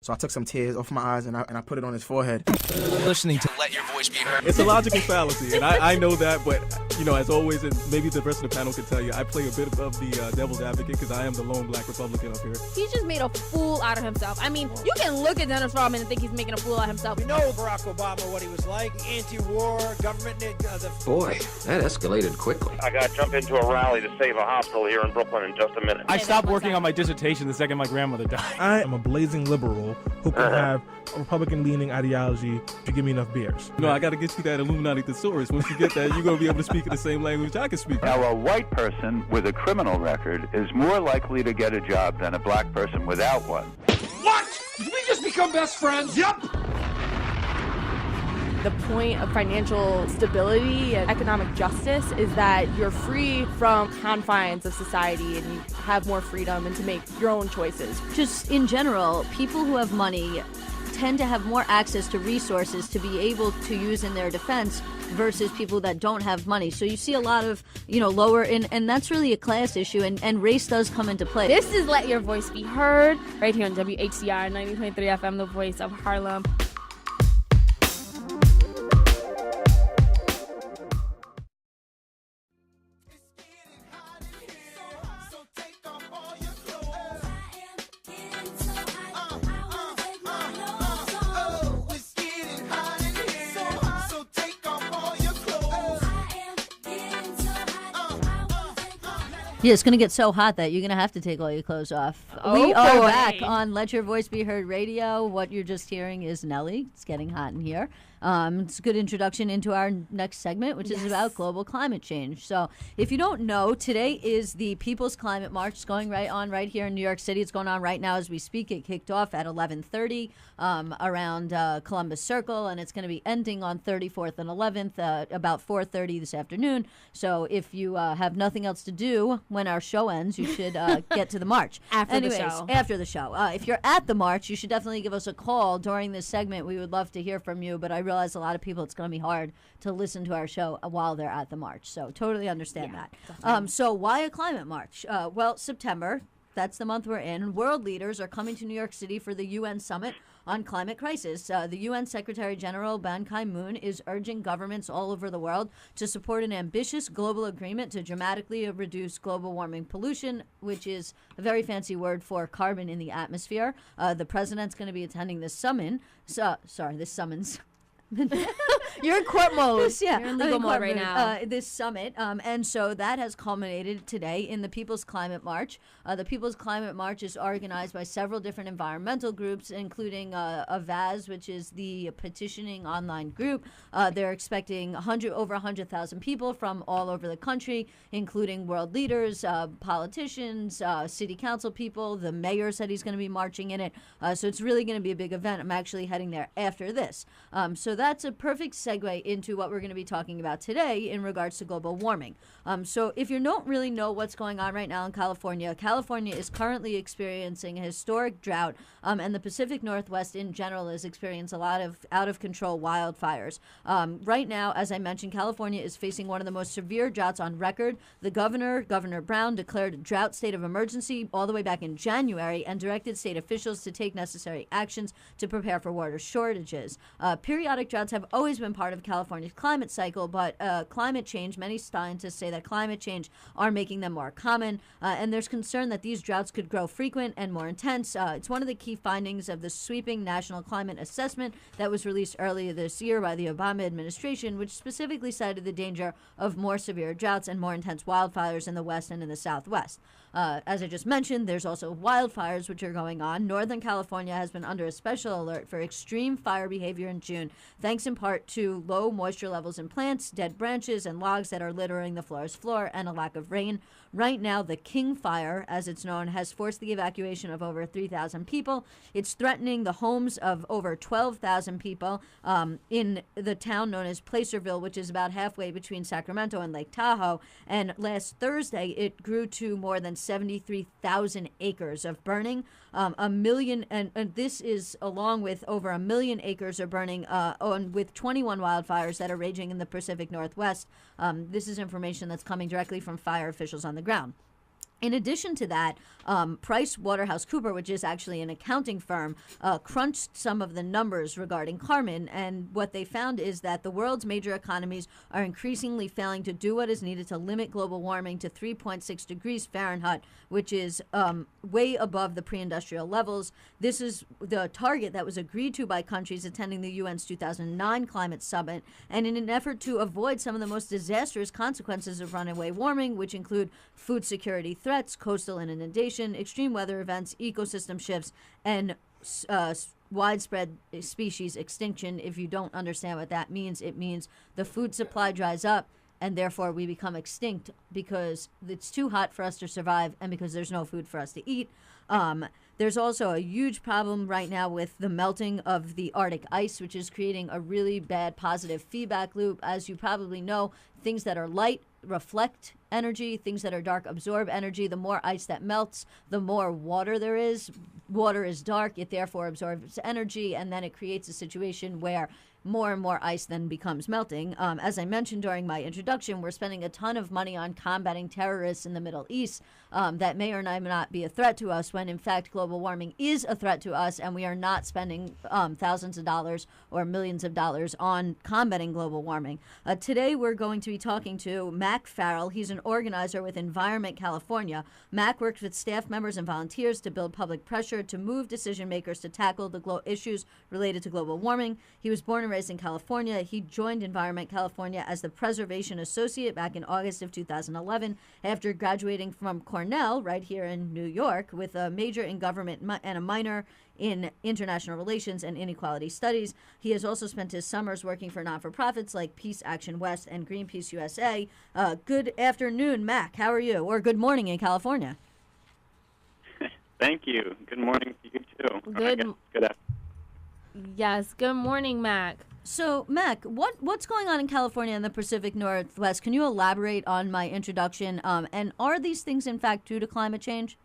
So I took some tears off my eyes and I put it on his forehead. Listening to Let Your Voice Be Heard. It's a logical fallacy, and I know that, but, as always, and maybe the rest of the panel can tell you, I play a bit of the devil's advocate because I am the lone black Republican up here. He just made a fool out of himself. I mean, you can look at Dennis Rodman and think he's making a fool out of himself. You know Barack Obama, what he was like, anti-war, government... Boy, that escalated quickly. I got to jump into a rally to save a hospital here in Brooklyn in just a minute. I stopped working on my dissertation the second my grandmother died. I am a blazing liberal who can have a Republican-leaning ideology if you give me enough beers. I got to get you that Illuminati thesaurus. Once you get that, you're going to be able to speak in the same language I can speak. Now, a white person with a criminal record is more likely to get a job than a black person without one. What? Did we just become best friends? Yep. The point of financial stability and economic justice is that you're free from confines of society and you have more freedom and to make your own choices. Just in general, people who have money tend to have more access to resources to be able to use in their defense versus people that don't have money. So you see a lot of, lower, and that's really a class issue, and race does come into play. This is Let Your Voice Be Heard, right here on WHCR 90.3 FM, the voice of Harlem. Yeah, it's going to get so hot that you're going to have to take all your clothes off. Oh, we are boy. back on Let Your Voice Be Heard Radio. What you're just hearing is Nelly. It's getting hot in here. It's a good introduction into our next segment, which is about global climate change. So if you don't know, today is the People's Climate March. It's going right here in New York City. It's going on right now as we speak. It kicked off at 11:30 around Columbus Circle, and it's going to be ending on 34th and 11th about 4:30 this afternoon. So if you have nothing else to do when our show ends, you should get to the march. After the show. If you're at the march, you should definitely give us a call during this segment. We would love to hear from you, but I realize a lot of people, it's going to be hard to listen to our show while they're at the march. So totally understand that. So why a climate march? Well, September, that's the month we're in. World leaders are coming to New York City for the UN Summit on Climate Crisis. The UN Secretary General Ban Ki-moon is urging governments all over the world to support an ambitious global agreement to dramatically reduce global warming pollution, which is a very fancy word for carbon in the atmosphere. The president's going to be attending this summons. You're in court mode. You're in legal mode right now. This summit. And so that has culminated today in the People's Climate March. The People's Climate March is organized by several different environmental groups, including AVAZ, which is the petitioning online group. They're expecting over 100,000 people from all over the country, including world leaders, politicians, city council people. The mayor said he's going to be marching in it. So it's really going to be a big event. I'm actually heading there after this. So that's a perfect segue into what we're going to be talking about today in regards to global warming. So if you don't really know what's going on right now in California, California is currently experiencing a historic drought, and the Pacific Northwest in general is experiencing a lot of out-of-control wildfires. Right now, as I mentioned, California is facing one of the most severe droughts on record. The Governor Brown, declared a drought state of emergency all the way back in January and directed state officials to take necessary actions to prepare for water shortages. Periodic droughts have always been part of California's climate cycle, but climate change, many scientists say that climate change are making them more common, and there's concern that these droughts could grow frequent and more intense. It's one of the key findings of the sweeping national climate assessment that was released earlier this year by the Obama administration, which specifically cited the danger of more severe droughts and more intense wildfires in the West and in the Southwest. As I just mentioned, there's also wildfires which are going on. Northern California has been under a special alert for extreme fire behavior in June, thanks in part to low moisture levels in plants, dead branches, and logs that are littering the forest floor, and a lack of rain. Right now, the King Fire, as it's known, has forced the evacuation of over 3,000 people. It's threatening the homes of over 12,000 people in the town known as Placerville, which is about halfway between Sacramento and Lake Tahoe. And last Thursday, it grew to more than 73,000 acres of burning. A million, and this is along with over 1 million acres are burning, with 21 wildfires that are raging in the Pacific Northwest. This is information that's coming directly from fire officials on the ground. In addition to that, PricewaterhouseCoopers, which is actually an accounting firm, crunched some of the numbers regarding carbon, and what they found is that the world's major economies are increasingly failing to do what is needed to limit global warming to 3.6 degrees Fahrenheit, which is way above the pre-industrial levels. This is the target that was agreed to by countries attending the UN's 2009 climate summit, and in an effort to avoid some of the most disastrous consequences of runaway warming, which include food security threats, coastal inundation, extreme weather events, ecosystem shifts, and widespread species extinction. If you don't understand what that means, it means the food supply dries up and therefore we become extinct because it's too hot for us to survive and because there's no food for us to eat. There's also a huge problem right now with the melting of the Arctic ice, which is creating a really bad positive feedback loop. As you probably know, things that are light reflect energy, things that are dark absorb energy. The more ice that melts, the more water there is. Water is dark, it therefore absorbs energy, and then it creates a situation where more and more ice then becomes melting. As I mentioned during my introduction, we're spending a ton of money on combating terrorists in the Middle East that may or may not be a threat to us, when in fact global warming is a threat to us, and we are not spending thousands of dollars or millions of dollars on combating global warming. Today we're going to be talking to Mac Farrell. He's an organizer with Environment California. Mac works with staff members and volunteers to build public pressure to move decision makers to tackle the issues related to global warming. He was born and raised in California. He joined Environment California as the Preservation Associate back in August of 2011 after graduating from Cornell right here in New York with a major in government and a minor in international relations and inequality studies. He has also spent his summers working for not-for-profits like Peace Action West and Greenpeace USA. Good afternoon, Mac. How are you? Or good morning in California. Thank you. Good morning to you too. Good afternoon. Yes, good morning, Mac. So, Mac, what's going on in California and the Pacific Northwest? Can you elaborate on my introduction? And are these things, in fact, due to climate change?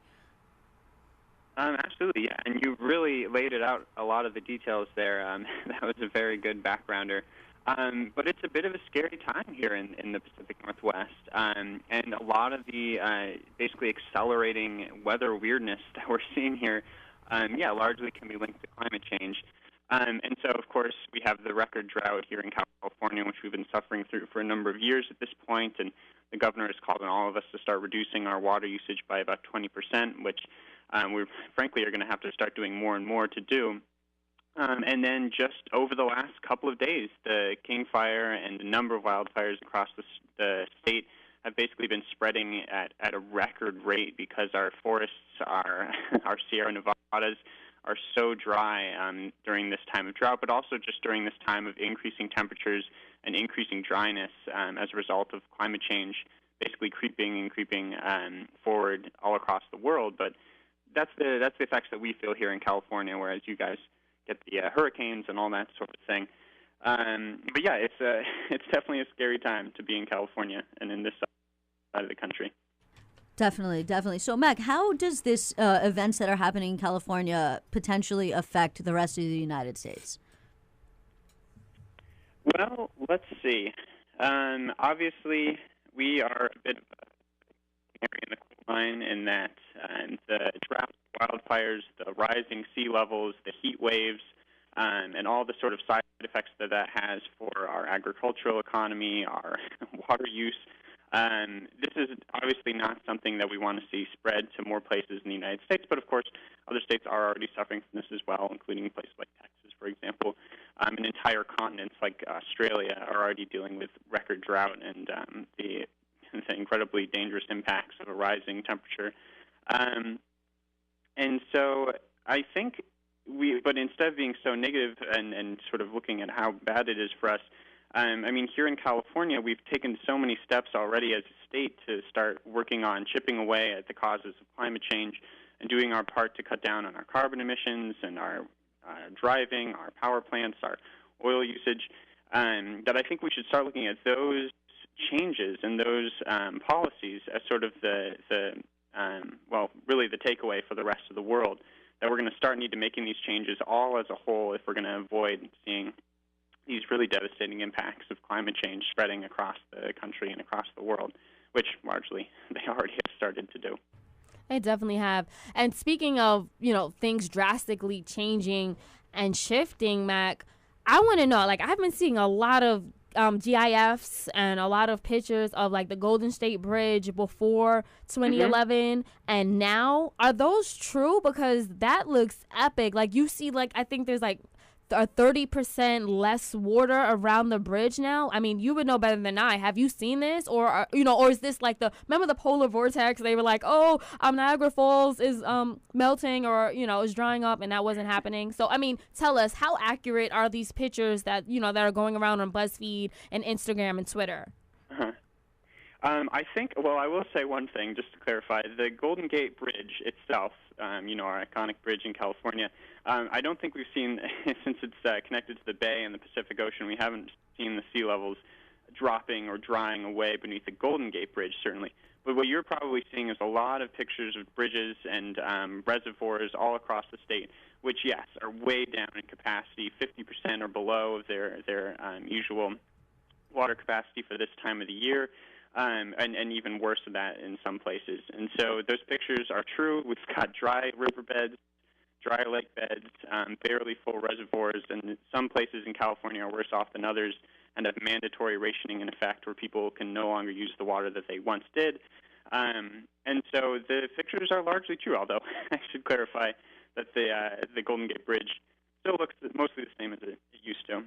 Absolutely, yeah. And you really laid it out, a lot of the details there. That was a very good backgrounder. But it's a bit of a scary time here in the Pacific Northwest. And a lot of the basically accelerating weather weirdness that we're seeing here, largely can be linked to climate change. And so, of course, we have the record drought here in California, which we've been suffering through for a number of years at this point, and the governor has called on all of us to start reducing our water usage by about 20%, which we frankly are going to have to start doing more and more to do. And then just over the last couple of days, the King Fire and a number of wildfires across the state have basically been spreading at a record rate because our forests, our Sierra Nevadas, are so dry during this time of drought, but also just during this time of increasing temperatures and increasing dryness as a result of climate change, basically creeping forward all across the world. But that's the effects that we feel here in California, whereas you guys get the hurricanes and all that sort of thing. But yeah, it's definitely a scary time to be in California and in this side of the country. Definitely. So, Mac, how does this events that are happening in California potentially affect the rest of the United States? Well, let's see. Obviously, we are a bit of an area in the coal mine in that the droughts, wildfires, the rising sea levels, the heat waves, and all the sort of side effects that has for our agricultural economy, our water use. This is obviously not something that we want to see spread to more places in the United States, but of course other states are already suffering from this as well, including places like Texas, for example. And entire continents like Australia are already dealing with record drought and the incredibly dangerous impacts of a rising temperature. And so I think but instead of being so negative and sort of looking at how bad it is for us, here in California, we've taken so many steps already as a state to start working on chipping away at the causes of climate change and doing our part to cut down on our carbon emissions and our driving, our power plants, our oil usage, that I think we should start looking at those changes and those policies as sort of really the takeaway for the rest of the world, that we're going to start making these changes all as a whole if we're going to avoid seeing these really devastating impacts of climate change spreading across the country and across the world, which largely they already have started to do. They definitely have. And speaking of, things drastically changing and shifting, Mac, I want to know, like, I've been seeing a lot of GIFs and a lot of pictures of, like, the Golden State Bridge before 2011 and now. Are those true? Because that looks epic. Like, you see, like, I think there's, like, a 30% less water around the bridge now. I mean, you would know better than I. Have you seen this? Or, or is this like remember the polar vortex? They were like, oh, Niagara Falls is melting or, is drying up, and that wasn't happening. So, I mean, tell us, how accurate are these pictures that, that are going around on BuzzFeed and Instagram and Twitter? I think, well, I will say one thing, just to clarify. The Golden Gate Bridge itself, our iconic bridge in California, I don't think we've seen, since it's connected to the bay and the Pacific Ocean, we haven't seen the sea levels dropping or drying away beneath the Golden Gate Bridge, certainly. But what you're probably seeing is a lot of pictures of bridges and reservoirs all across the state, which, yes, are way down in capacity, 50% or below of their usual water capacity for this time of the year. And even worse than that in some places. And so those pictures are true. We've got dry riverbeds, dry lake beds, barely full reservoirs, and some places in California are worse off than others and have mandatory rationing in effect where people can no longer use the water that they once did. And so the pictures are largely true, although I should clarify that the Golden Gate Bridge still looks mostly the same as it used to.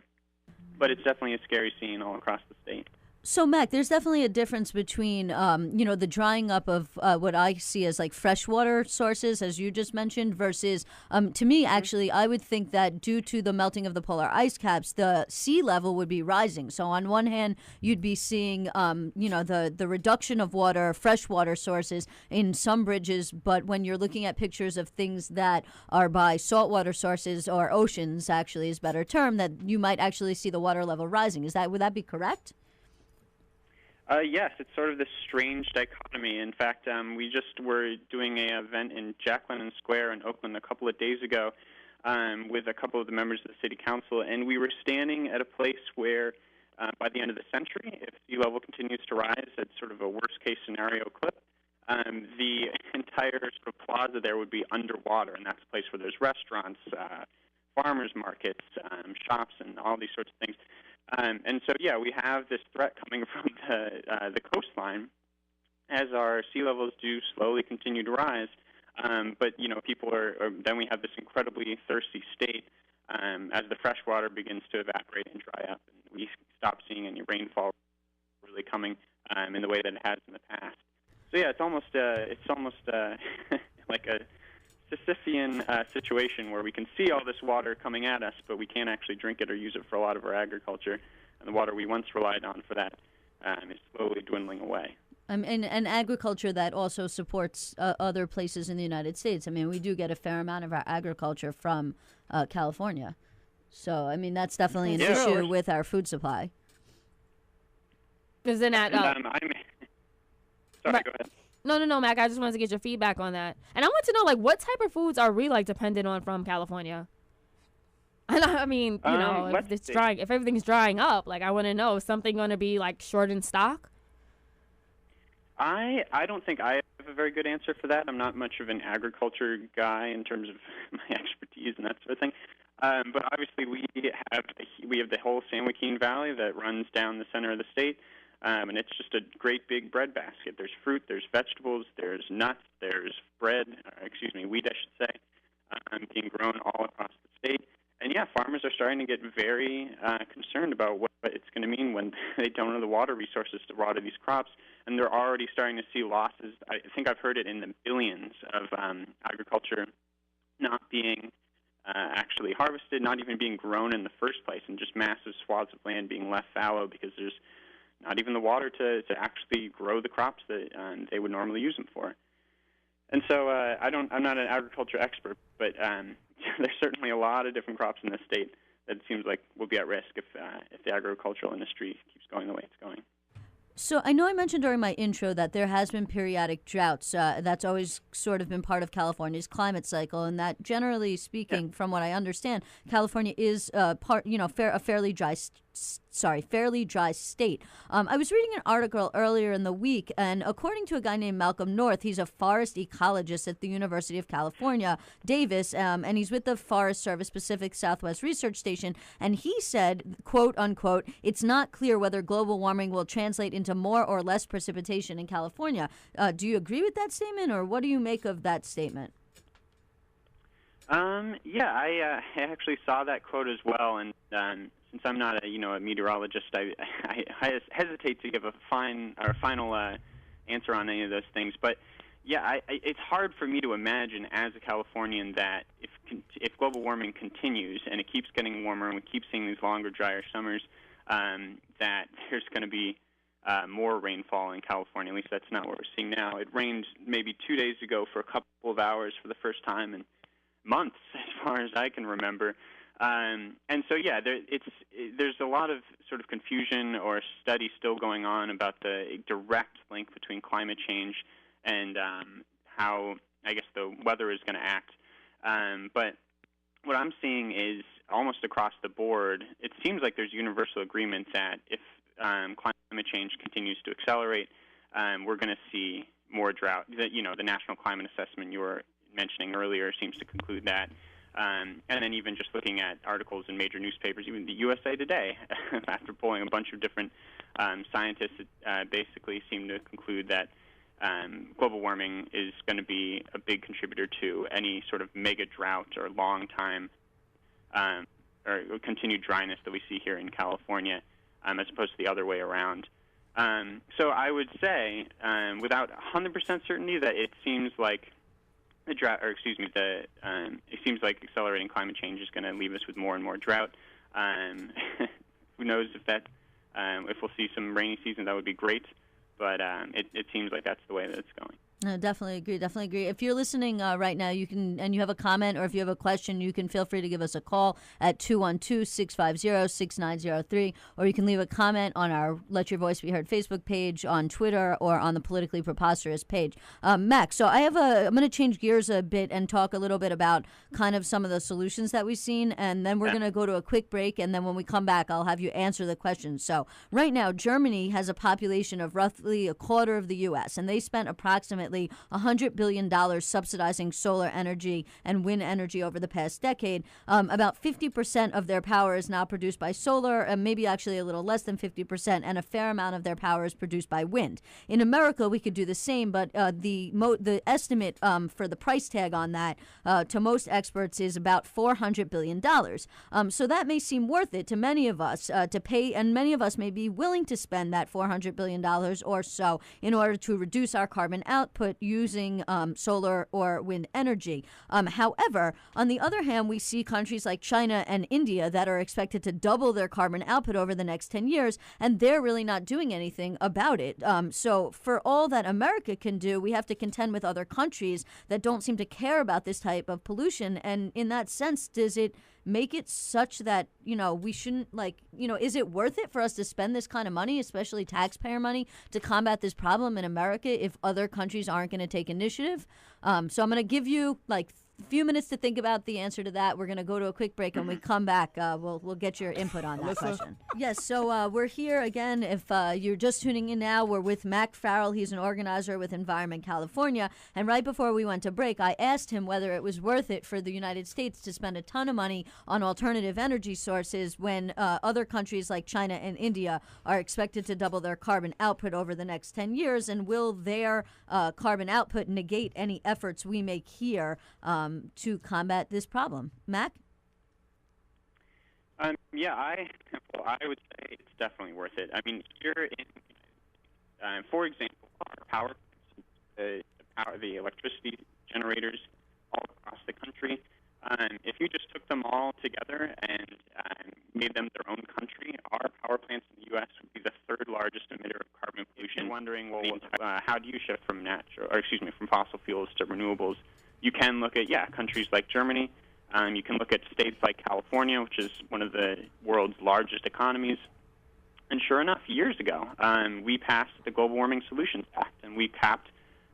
But it's definitely a scary scene all across the state. So, Mac, there's definitely a difference between, the drying up of what I see as like freshwater sources, as you just mentioned, versus, to me, actually, I would think that due to the melting of the polar ice caps, the sea level would be rising. So, on one hand, you'd be seeing, the reduction of water, freshwater sources in some bridges, but when you're looking at pictures of things that are by saltwater sources or oceans, actually is a better term, that you might actually see the water level rising. Would that be correct? Yes, it's sort of this strange dichotomy. In fact, we just were doing an event in Jack London Square in Oakland a couple of days ago with a couple of the members of the city council, and we were standing at a place where by the end of the century, if sea level continues to rise at sort of a worst-case scenario clip, the entire sort of plaza there would be underwater, and that's a place where there's restaurants, farmers markets, shops, and all these sorts of things. And so, yeah, we have this threat coming from the coastline as our sea levels do slowly continue to rise. But, people then we have this incredibly thirsty state as the fresh water begins to evaporate and dry up, and we stop seeing any rainfall really coming in the way that it has in the past. So, yeah, it's almost like a Sisyphean situation where we can see all this water coming at us, but we can't actually drink it or use it for a lot of our agriculture. And the water we once relied on for that is slowly dwindling away. And agriculture that also supports other places in the United States. I mean, we do get a fair amount of our agriculture from California. So, I mean, that's definitely an issue with our food supply. Isn't that... Sorry, go ahead. No, Mac. I just wanted to get your feedback on that. And I want to know, like, what type of foods are we, like, dependent on from California? I mean, if everything's drying up, like, I want to know, is something going to be, like, short in stock? I don't think I have a very good answer for that. I'm not much of an agriculture guy in terms of my expertise and that sort of thing. But obviously we have the whole San Joaquin Valley that runs down the center of the state. And it's just a great big bread basket. There's fruit, there's vegetables, there's nuts, there's wheat, I should say, being grown all across the state. And yeah, farmers are starting to get very concerned about what it's going to mean when they don't have the water resources to water these crops. And they're already starting to see losses. I think I've heard it in the billions of agriculture not being actually harvested, not even being grown in the first place, and just massive swaths of land being left fallow because there's not even the water to actually grow the crops that they would normally use them for. And so I'm not an agriculture expert, but there's certainly a lot of different crops in this state that it seems like will be at risk if the agricultural industry keeps going the way it's going. So I know I mentioned during my intro that there has been periodic droughts. That's always sort of been part of California's climate cycle, and that generally speaking, from what I understand, California is a fairly dry fairly dry state. I was reading an article earlier in the week, and according to a guy named Malcolm North, he's a forest ecologist at the University of California, Davis, and he's with the Forest Service Pacific Southwest Research Station, and he said, quote unquote, it's not clear whether global warming will translate into more or less precipitation in California. Do you agree with that statement, or what do you make of that statement? Yeah, I actually saw that quote as well, and since I'm not a meteorologist, I hesitate to give a final answer on any of those things. But yeah, it's hard for me to imagine as a Californian that if global warming continues and it keeps getting warmer and we keep seeing these longer, drier summers, that there's going to be more rainfall in California. At least that's not what we're seeing now. It rained maybe 2 days ago for a couple of hours for the first time in months, as far as I can remember. And so, yeah, there's a lot of sort of confusion or study still going on about the direct link between climate change and how, I guess, the weather is going to act. But what I'm seeing is almost across the board, it seems like there's universal agreement that if climate change continues to accelerate, we're going to see more drought. The National Climate Assessment you were mentioning earlier seems to conclude that. And then even just looking at articles in major newspapers, even the USA Today, after polling a bunch of different scientists, basically seem to conclude that global warming is going to be a big contributor to any sort of mega drought or long time or continued dryness that we see here in California, as opposed to the other way around. So I would say, without 100% certainty, that it seems like it seems like accelerating climate change is going to leave us with more and more drought. Who knows if we'll see some rainy season? That would be great, but it seems like that's the way that it's going. No, definitely agree. If you're listening right now, you can, and you have a comment or if you have a question, you can feel free to give us a call at 212-650-6903, or you can leave a comment on our Let Your Voice Be Heard Facebook page, on Twitter, or on the Politically Preposterous page. Max, so I'm going to change gears a bit and talk a little bit about kind of some of the solutions that we've seen, and then we're going to go to a quick break, and then when we come back, I'll have you answer the questions. So right now, Germany has a population of roughly a quarter of the U.S., and they spent approximately $100 billion subsidizing solar energy and wind energy over the past decade. About 50% of their power is now produced by solar, and maybe actually a little less than 50%, and a fair amount of their power is produced by wind. In America, we could do the same, but the estimate for the price tag on that to most experts is about $400 billion. So that may seem worth it to many of us to pay, and many of us may be willing to spend that $400 billion or so in order to reduce our carbon output using solar or wind energy. However, on the other hand, we see countries like China and India that are expected to double their carbon output over the next 10 years, and they're really not doing anything about it. So for all that America can do, we have to contend with other countries that don't seem to care about this type of pollution. And in that sense, does it make it such that, we shouldn't, is it worth it for us to spend this kind of money, especially taxpayer money, to combat this problem in America if other countries aren't going to take initiative? So I'm going to give you a few minutes to think about the answer to that. We're going to go to a quick break, and when we come back, we'll get your input on that question. Yes, so we're here again. If you're just tuning in now, we're with Mac Farrell. He's an organizer with Environment California. And right before we went to break, I asked him whether it was worth it for the United States to spend a ton of money on alternative energy sources when other countries like China and India are expected to double their carbon output over the next 10 years. And will their carbon output negate any efforts we make here to combat this problem? Mac? Yeah, I would say it's definitely worth it. I mean, here in, for example, our power plants, the electricity generators all across the country, if you just took them all together and made them their own country, our power plants in the U.S. would be the third largest emitter of carbon pollution. Wondering, well, how do you shift from fossil fuels to renewables? You can look at, countries like Germany. You can look at states like California, which is one of the world's largest economies. And sure enough, years ago, we passed the Global Warming Solutions Act, and we capped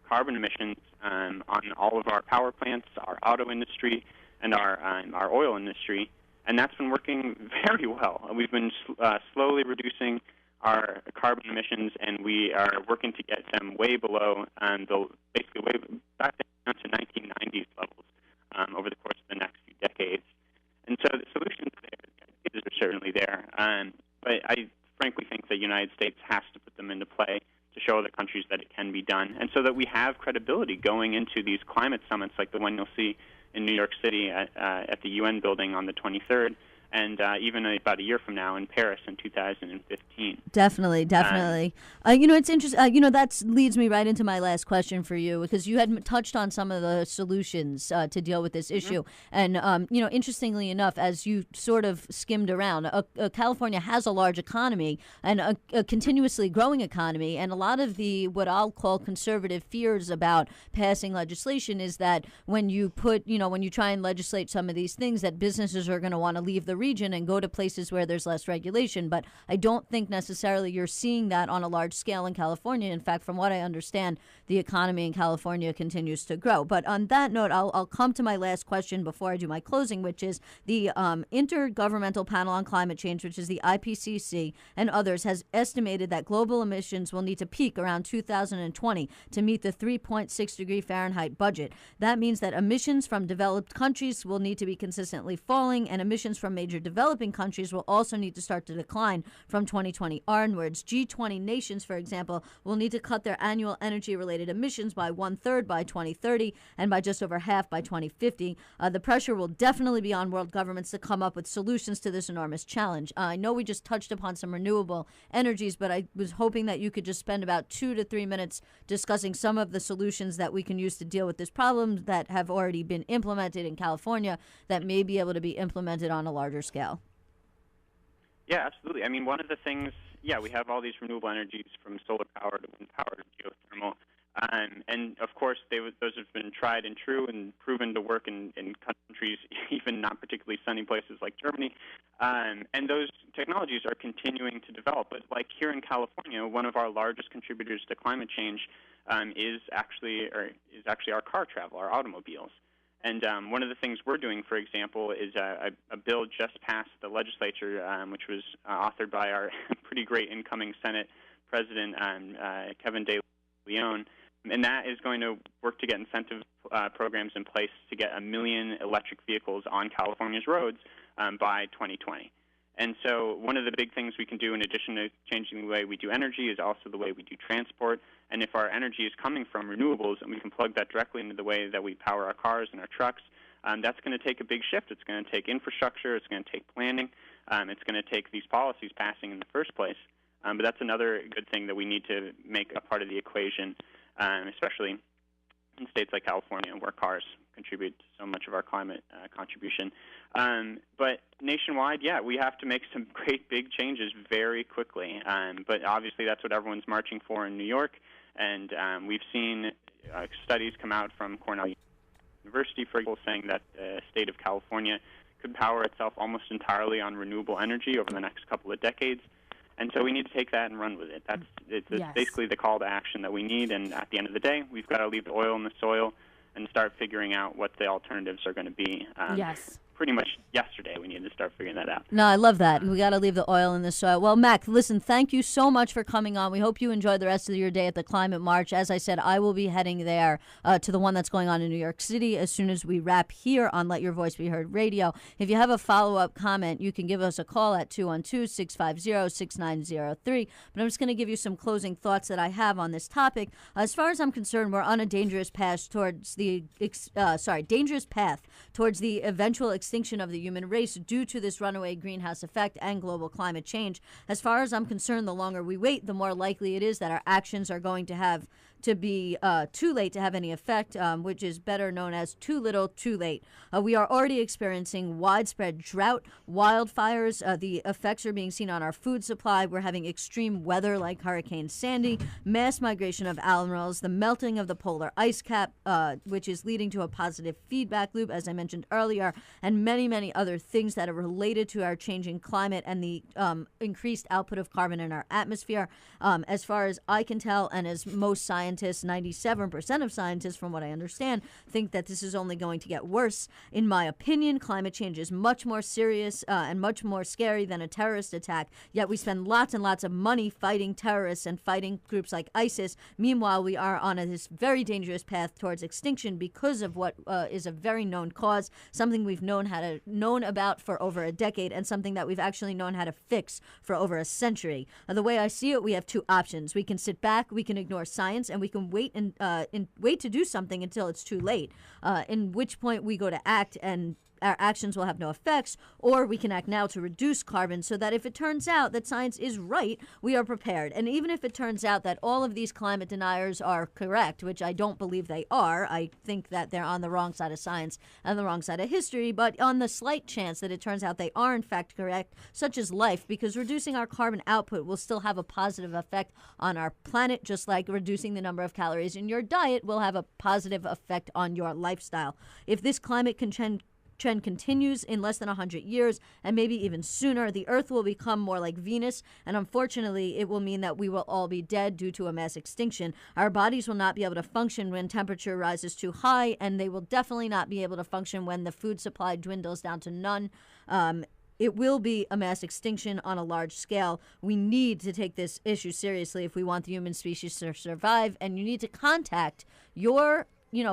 carbon emissions on all of our power plants, our auto industry, and our oil industry And that's been working very well. We've been slowly reducing our carbon emissions, and we are working to get them way below, basically way back down to 1990s levels over the course of the next few decades. And so the solutions are certainly there. But I frankly think the United States has to put them into play to show other countries that it can be done, and so that we have credibility going into these climate summits like the one you'll see in New York City at the UN building on the 23rd, and even about a year from now in Paris in 2015. Definitely. It's interesting. That leads me right into my last question for you, because you had touched on some of the solutions to deal with this issue. And, interestingly enough, as you sort of skimmed around, California has a large economy and a continuously growing economy. And a lot of the what I'll call conservative fears about passing legislation is that when you try and legislate some of these things, that businesses are going to want to leave the region and go to places where there's less regulation. But I don't think necessarily you're seeing that on a large scale in California. In fact, from what I understand, the economy in California continues to grow. But on that note, I'll come to my last question before I do my closing, which is the Intergovernmental Panel on Climate Change, which is the IPCC, and others, has estimated that global emissions will need to peak around 2020 to meet the 3.6 degree Fahrenheit budget. That means that emissions from developed countries will need to be consistently falling, and emissions from major developing countries will also need to start to decline from 2020 onwards. G20 nations, for example, will need to cut their annual energy-related emissions by 1/3 by 2030 and by just over half by 2050. The pressure will definitely be on world governments to come up with solutions to this enormous challenge. I know we just touched upon some renewable energies, but I was hoping that you could just spend about 2 to 3 minutes discussing some of the solutions that we can use to deal with this problem that have already been implemented in California that may be able to be implemented on a larger scale. Yeah, absolutely. I mean, one of the things, we have all these renewable energies from solar power to wind power to geothermal. And, of course, those have been tried and true and proven to work in countries, even not particularly sunny places like Germany. And those technologies are continuing to develop. But like here in California, one of our largest contributors to climate change is actually our car travel, our automobiles. And one of the things we're doing, for example, is a bill just passed the legislature, which was authored by our pretty great incoming Senate President, Kevin De Leon. And that is going to work to get incentive programs in place to get 1 million electric vehicles on California's roads by 2020. And so one of the big things we can do in addition to changing the way we do energy is also the way we do transport. And if our energy is coming from renewables and we can plug that directly into the way that we power our cars and our trucks, that's going to take a big shift. It's going to take infrastructure. It's going to take planning. It's going to take these policies passing in the first place. But that's another good thing that we need to make a part of the equation, especially in states like California where cars contribute to so much of our climate contribution. But nationwide, we have to make some great big changes very quickly. But obviously that's what everyone's marching for in New York. And we've seen studies come out from Cornell University, for example, saying that the state of California could power itself almost entirely on renewable energy over the next couple of decades. And so we need to take that and run with it. It's basically the call to action that we need. And at the end of the day, we've got to leave the oil in the soil and start figuring out what the alternatives are going to be. Pretty much yesterday, we needed to start figuring that out. No, I love that. We got to leave the oil in the soil. Well, Mac, listen, thank you so much for coming on. We hope you enjoy the rest of your day at the Climate March. As I said, I will be heading there to the one that's going on in New York City as soon as we wrap here on Let Your Voice Be Heard Radio. If you have a follow-up comment, you can give us a call at 212-650-6903. But I'm just going to give you some closing thoughts that I have on this topic. As far as I'm concerned, we're on a dangerous path towards the eventual extinction of the human race due to this runaway greenhouse effect and global climate change. As far as I'm concerned, the longer we wait, the more likely it is that our actions are going to be too late to have any effect, which is better known as too little, too late. We are already experiencing widespread drought, wildfires. The effects are being seen on our food supply. We're having extreme weather like Hurricane Sandy, mass migration of animals, the melting of the polar ice cap, which is leading to a positive feedback loop, as I mentioned earlier, and many, many other things that are related to our changing climate and the increased output of carbon in our atmosphere. As far as I can tell, and as most scientists scientists, 97% of scientists, from what I understand, think that this is only going to get worse. In my opinion, climate change is much more serious and much more scary than a terrorist attack, yet we spend lots and lots of money fighting terrorists and fighting groups like ISIS. Meanwhile, we are on this very dangerous path towards extinction because of what is a very known cause, something we've known about for over a decade, and something that we've actually known how to fix for over a century. The way I see it, we have two options. We can sit back, we can ignore science, and we can wait to do something until it's too late, in which point we go to act and our actions will have no effects, or we can act now to reduce carbon so that if it turns out that science is right, we are prepared. And even if it turns out that all of these climate deniers are correct, which I don't believe they are, I think that they're on the wrong side of science and the wrong side of history, but on the slight chance that it turns out they are in fact correct, such as life, because reducing our carbon output will still have a positive effect on our planet, just like reducing the number of calories in your diet will have a positive effect on your lifestyle. If this climate trend continues in less than 100 years, and maybe even sooner, the Earth will become more like Venus, and unfortunately, it will mean that we will all be dead due to a mass extinction. Our bodies will not be able to function when temperature rises too high, and they will definitely not be able to function when the food supply dwindles down to none. It will be a mass extinction on a large scale. We need to take this issue seriously if we want the human species to survive, and you need to contact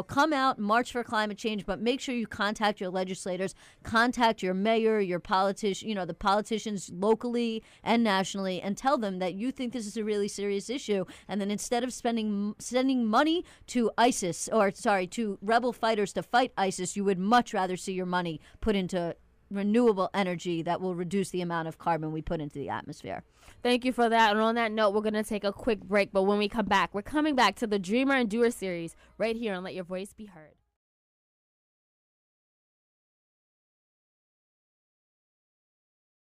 come out, march for climate change, but make sure you contact your legislators, contact your mayor, your the politicians locally and nationally, and tell them that you think this is a really serious issue. And then instead of sending money to to rebel fighters to fight ISIS, you would much rather see your money put into renewable energy that will reduce the amount of carbon we put into the atmosphere. Thank you for that. And on that note, we're going to take a quick break. But when we come back, we're coming back to the Dreamer and Doer series right here on Let Your Voice Be Heard.